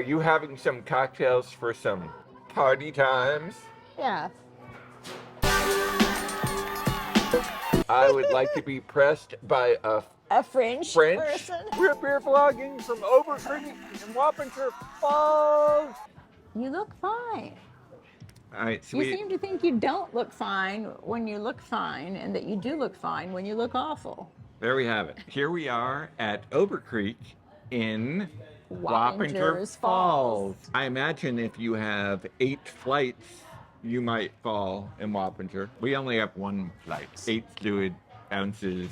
Are you having some cocktails for some party times? Yeah. I would like to be pressed by A French person. We're beer vlogging from Obercreek in Wappingers Falls. You look fine. All right, You sweet. seem to think you don't look fine when you look fine, and that you do look fine when you look awful. There we have it. Here we are at Obercreek in Wappingers Falls. I imagine if you have 8 flights, you might fall in Wappinger. We only have 1 flight, 8 fluid ounces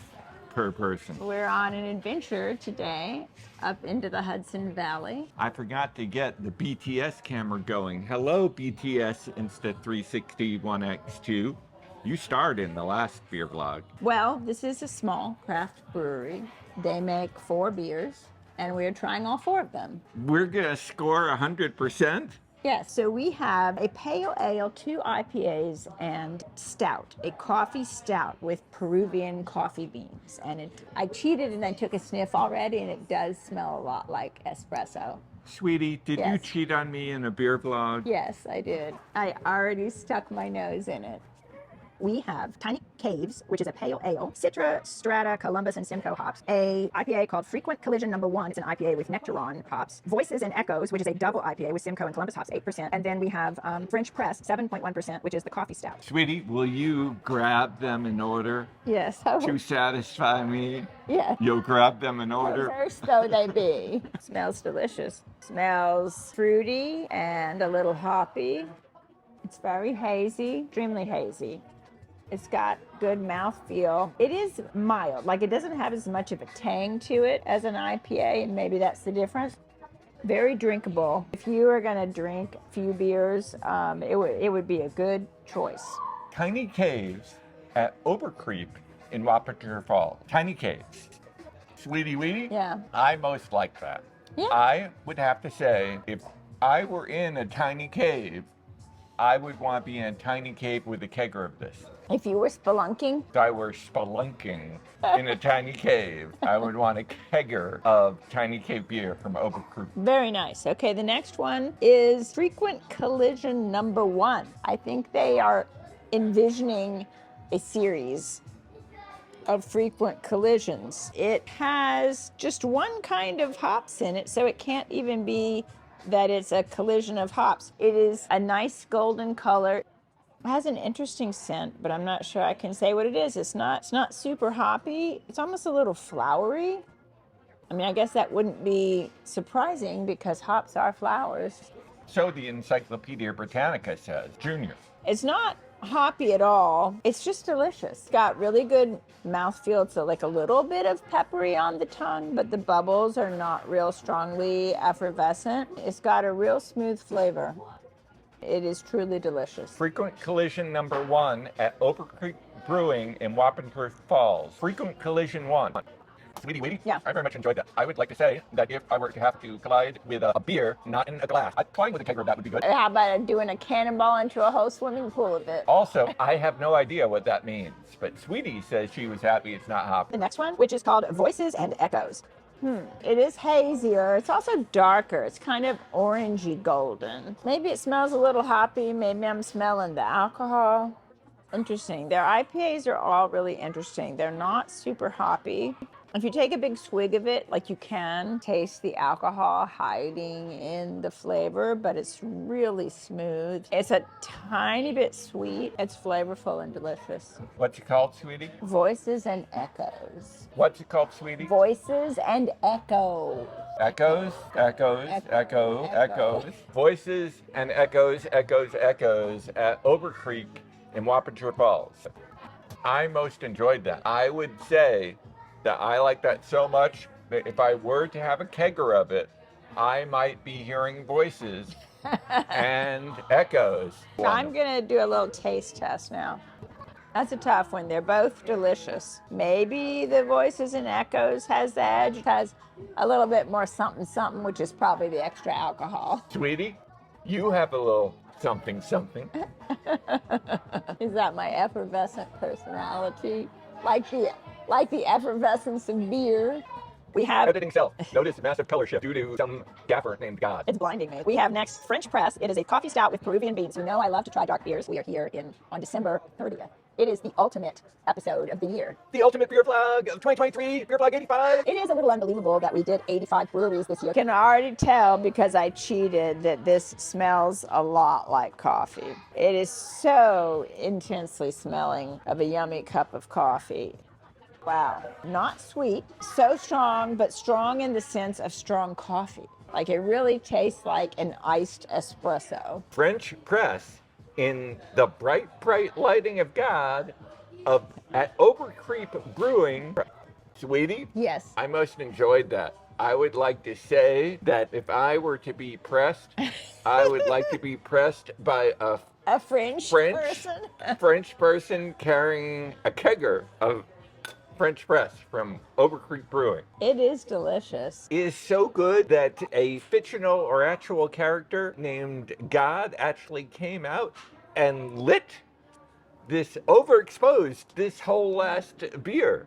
per person. We're on an adventure today up into the Hudson Valley. I forgot to get the BTS camera going. Hello, BTS Insta360 1X2. You starred in the last beer vlog. Well, this is a small craft brewery. They make 4 beers, and we're trying all 4 of them. We're gonna score 100%? Yes, so we have a pale ale, 2 IPAs, and stout, a coffee stout with Peruvian coffee beans. And I cheated and I took a sniff already, and it does smell a lot like espresso. Sweetie, did you Yes. cheat on me in a beer vlog? Yes, I did. I already stuck my nose in it. We have Tiny Caves, which is a pale ale, Citra, Strata, Columbus, and Simcoe hops. A IPA called Frequent Collision #1. It's an IPA with Nectaron hops. Voices and Echoes, which is a double IPA with Simcoe and Columbus hops, 8%. And then we have French Press, 7.1%, which is the coffee stout. Sweetie, will you grab them in order Yes. to satisfy me? Yeah. You'll grab them in order? First though they be. Smells delicious. Smells fruity and a little hoppy. It's very hazy, extremely hazy. It's got good mouthfeel. It is mild, like it doesn't have as much of a tang to it as an IPA, and maybe that's the difference. Very drinkable. If you are gonna drink a few beers, it would be a good choice. Tiny Caves at Obercreek in Wappingers Falls. Tiny Caves. Sweetie Weetie? Yeah. I most like that. Yeah. I would have to say, if I were in a tiny cave, I would want to be in a tiny cave with a kegger of this. If you were spelunking, If I were spelunking in a tiny cave, I would want a kegger of tiny cave beer from Obercreek. very nice. Okay, the next one is Frequent Collision #1. I think they are envisioning a series of frequent collisions. It has just one kind of hops in it, so it can't even be that it's a collision of hops. It is a nice golden color. It has an interesting scent, but I'm not sure I can say what it is. It's not super hoppy. It's almost a little flowery. I mean, I guess that wouldn't be surprising because hops are flowers. So the Encyclopedia Britannica says, Junior. It's not hoppy at all. It's just delicious. It's got really good mouthfeel. It's like a little bit of peppery on the tongue, but the bubbles are not real strongly effervescent. It's got a real smooth flavor. It is truly delicious. Frequent Collision #1 at Obercreek Brewing in Wappingers Falls. Frequent Collision 1. Sweetie Weetie, Yeah. I very much enjoyed that. I would like to say that if I were to have to collide with a beer, not in a glass, I'd collide with a kegger, that would be good. How about doing a cannonball into a whole swimming pool of it? Also, I have no idea what that means, but Sweetie says she was happy it's not hoppy. The next one, which is called Voices and Echoes. It is hazier. It's also darker. It's kind of orangey golden. Maybe it smells a little hoppy. Maybe I'm smelling the alcohol. Interesting. Their IPAs are all really interesting. They're not super hoppy. If you take a big swig of it, like you can taste the alcohol hiding in the flavor, but it's really smooth. It's a tiny bit sweet. It's flavorful and delicious. What's it called, Sweetie? Voices and Echoes. What's it called, Sweetie? Voices and Echoes. Echoes, echoes, echo, echoes. Voices and echoes, echoes, echoes at Obercreek in Wappingers Falls. I most enjoyed that. I would say that I like that so much that if I were to have a kegger of it, I might be hearing voices and echoes. I'm gonna do a little taste test now. That's a tough one. They're both delicious. Maybe the Voices and Echoes has the edge. It has a little bit more something something, which is probably the extra alcohol. Sweetie, you have a little something something. Is that my effervescent personality? Like the effervescence of beer. We have Editing self. Notice massive color shift due to some gaffer named God. It's blinding me. We have next French Press. It is a coffee stout with Peruvian beans. You know I love to try dark beers. We are here on December 30th. It is the ultimate episode of the year. The ultimate beer vlog of 2023, beer vlog 85. It is a little unbelievable that we did 85 breweries this year. I can already tell because I cheated that this smells a lot like coffee. It is so intensely smelling of a yummy cup of coffee. Wow, not sweet, so strong, but strong in the sense of strong coffee. Like it really tastes like an iced espresso. French press in the bright, bright lighting of God at Obercreek Brewing. Sweetie? Yes. I most enjoyed that. I would like to say that if I were to be pressed, I would like to be pressed by a French person. French person carrying a kegger of French press from Obercreek Brewing. It is delicious. It is so good that a fictional or actual character named God actually came out and lit this, overexposed this whole last beer.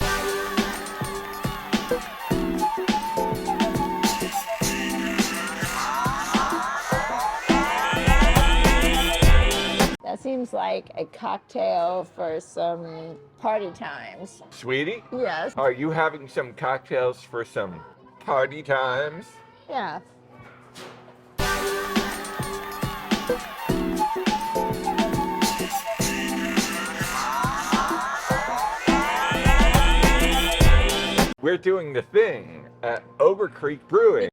That seems like a cocktail for some party times. Sweetie? Yes. Are you having some cocktails for some party times? Yeah. We're doing the thing at Obercreek Brewing.